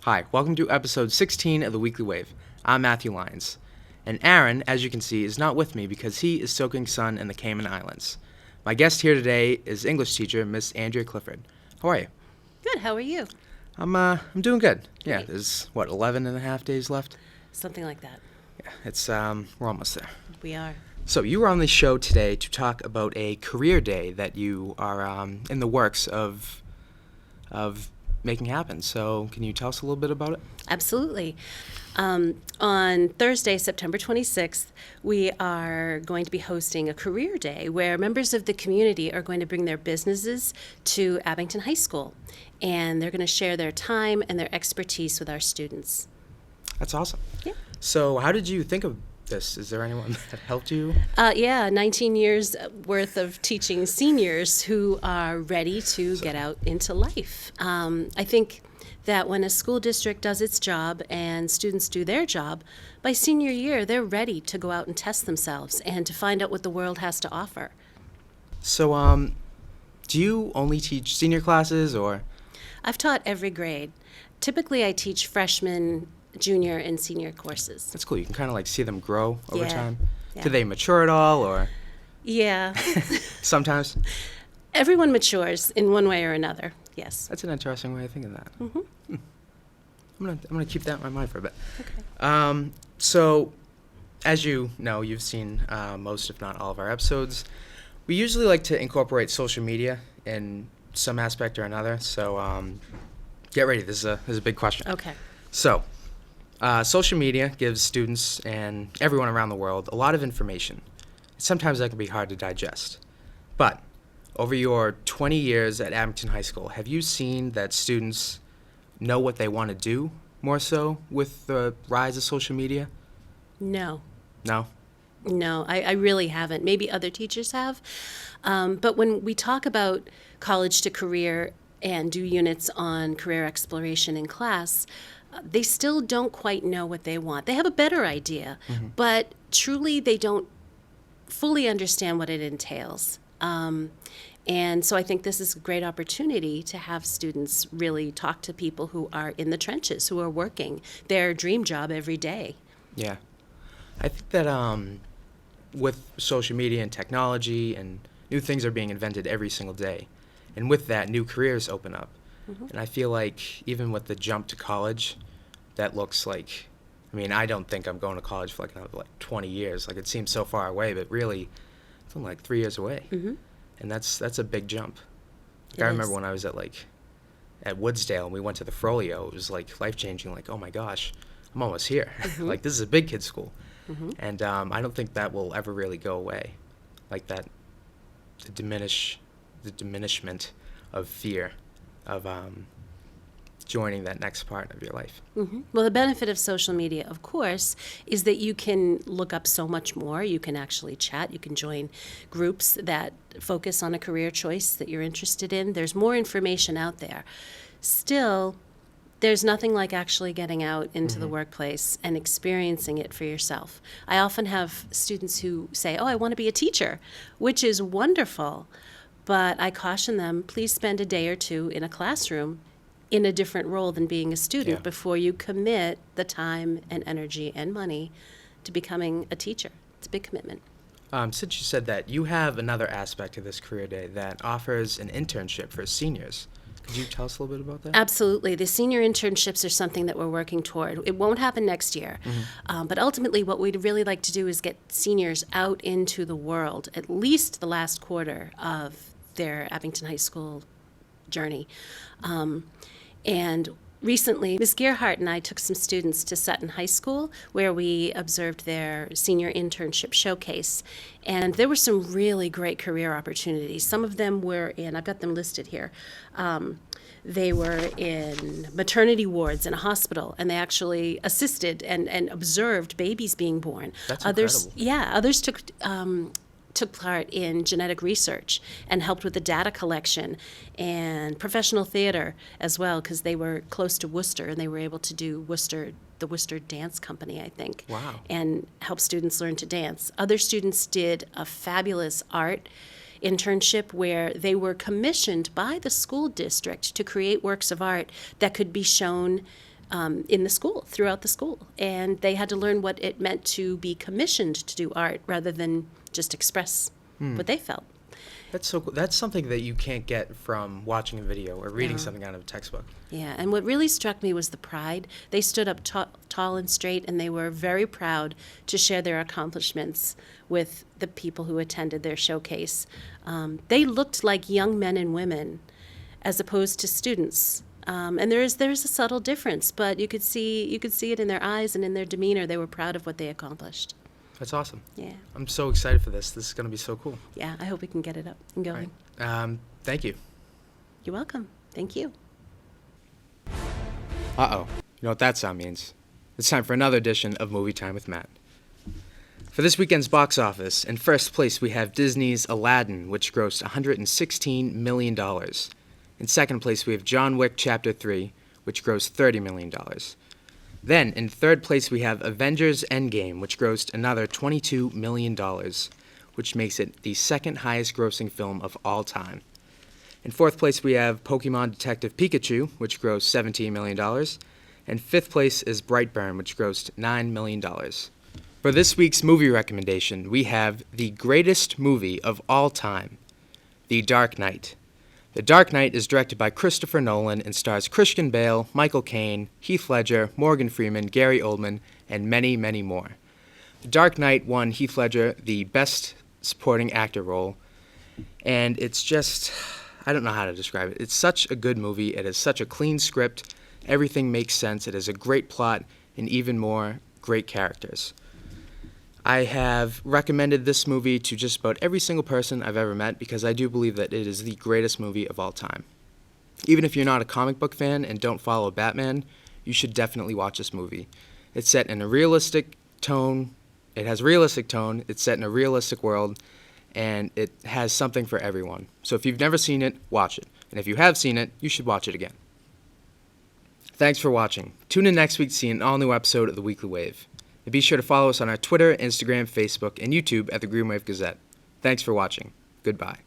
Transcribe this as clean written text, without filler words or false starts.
Hi, welcome to episode 16 of the Weekly Wave. I'm Matthew Lyons. And Aaron, as you can see, is not with me because he is soaking sun in the Cayman Islands. My guest here today is English teacher, Miss Andrea Clifford. How are you? Good, how are you? I'm doing good. Yeah, Great. there's, 11 and a half days left? Something like that. Yeah, it's, we're almost there. We are. So you were on the show today to talk about a career day that you are in the works of making happen. So can you tell us a little bit about it? Absolutely. On Thursday, September 26th, we are going to be hosting a career day where members of the community are going to bring their businesses to Abington High School. And they're going to share their time and their expertise with our students. That's awesome. Yeah. So how did you think of this? Is there anyone that helped you? 19 years worth of teaching seniors who are ready to get out into life. I think that when a school district does its job and students do their job, by senior year, they're ready to go out and test themselves and to find out what the world has to offer. So, do you only teach senior classes or? I've taught every grade. Typically, I teach freshmen, junior, and senior courses. That's cool. You can kind of like see them grow over Yeah, time. yeah. Do they mature at all or Yeah. sometimes? Everyone matures in one way or another, yes. That's an interesting way of thinking of that. Mm-hmm. I'm gonna keep that in my mind for a bit. Okay. So, as you know, you've seen most, if not all, of our episodes. We usually like to incorporate social media in some aspect or another. So, get ready. This is a big question. Okay. So, social media gives students and everyone around the world a lot of information. Sometimes that can be hard to digest. But over your 20 years at Abington High School, have you seen that students know what they want to do more so with the rise of social media? No. No? No, I really haven't. Maybe other teachers have. But when we talk about college to career and do units on career exploration in class, they still don't quite know what they want. They have a better idea, but truly they don't fully understand what it entails. And so I think this is a great opportunity to have students really talk to people who are in the trenches, who are working their dream job every day. Yeah. I think that with social media and technology and new things are being invented every single day. And with that, new careers open up. And I feel like even with the jump to college, that looks like, I mean, I don't think I'm going to college for like 20 years. Like, it seems so far away, but really, it's only like 3 years away. And that's a big jump. Like, I remember when I was at Woodsdale and we went to the Frollo, it was like life-changing, like, oh my gosh, I'm almost here. Like, this is a big kid's school. And I don't think that will ever really go away. Like that, the diminishment of fear of joining that next part of your life. Well, the benefit of social media, of course, is that you can look up so much more. You can actually chat. You can join groups that focus on a career choice that you're interested in. There's more information out there. Still, there's nothing like actually getting out into the workplace and experiencing it for yourself. I often have students who say, oh, I want to be a teacher, which is wonderful. But I caution them, please spend a day or two in a classroom in a different role than being a student before you commit the time and energy and money to becoming a teacher. It's a big commitment. Since you said that, you have another aspect of this career day that offers an internship for seniors. Could you tell us a little bit about that? Absolutely. The senior internships are something that we're working toward. It won't happen next year. But ultimately, what we'd really like to do is get seniors out into the world, at least the last quarter of their Abington High School journey. And recently, Ms. Gearhart and I took some students to Sutton High School where we observed their senior internship showcase. And there were some really great career opportunities. Some of them were in, I've got them listed here, they were in maternity wards in a hospital, and they actually assisted and observed babies being born. That's others, incredible. Yeah, others took part in genetic research and helped with the data collection and professional theater as well, because they were close to Worcester and they were able to do the Worcester Dance Company, I think. Wow. And help students learn to dance. Other students did a fabulous art internship where they were commissioned by the school district to create works of art that could be shown in the school, throughout the school. And they had to learn what it meant to be commissioned to do art rather than just express what they felt. That's so cool. That's something that you can't get from watching a video or reading No. something out of a textbook. Yeah, and what really struck me was the pride. They stood up tall and straight, and they were very proud to share their accomplishments with the people who attended their showcase. They looked like young men and women, as opposed to students. And there's a subtle difference, but you could see it in their eyes and in their demeanor. They were proud of what they accomplished. That's awesome. Yeah, I'm so excited for this. This is going to be so cool. yeah. I hope we can get it up and going. Right. Thank you. You're welcome. Thank you. Uh-oh. You know what that sound means? It's time for another edition of Movie Time with Matt. For this weekend's box office, in first place we have Disney's Aladdin, which grossed $116 million. In second place we have John Wick Chapter 3, which grossed $30 million. Then, in third place we have Avengers Endgame, which grossed another $22 million, which makes it the second highest grossing film of all time. In fourth place we have Pokemon Detective Pikachu, which grossed $17 million. And fifth place is Brightburn, which grossed $9 million. For this week's movie recommendation, we have the greatest movie of all time, The Dark Knight. The Dark Knight is directed by Christopher Nolan and stars Christian Bale, Michael Caine, Heath Ledger, Morgan Freeman, Gary Oldman, and many, many more. The Dark Knight won Heath Ledger the Best Supporting Actor role, and it's just, I don't know how to describe it. It's such a good movie. It has such a clean script. Everything makes sense. It has a great plot and even more great characters. I have recommended this movie to just about every single person I've ever met because I do believe that it is the greatest movie of all time. Even if you're not a comic book fan and don't follow Batman, you should definitely watch this movie. It's set in a realistic tone. It has a realistic tone. It's set in a realistic world, and it has something for everyone. So if you've never seen it, watch it. And if you have seen it, you should watch it again. Thanks for watching. Tune in next week to see an all-new episode of The Weekly Wave. And be sure to follow us on our Twitter, Instagram, Facebook, and YouTube at The Green Wave Gazette. Thanks for watching. Goodbye.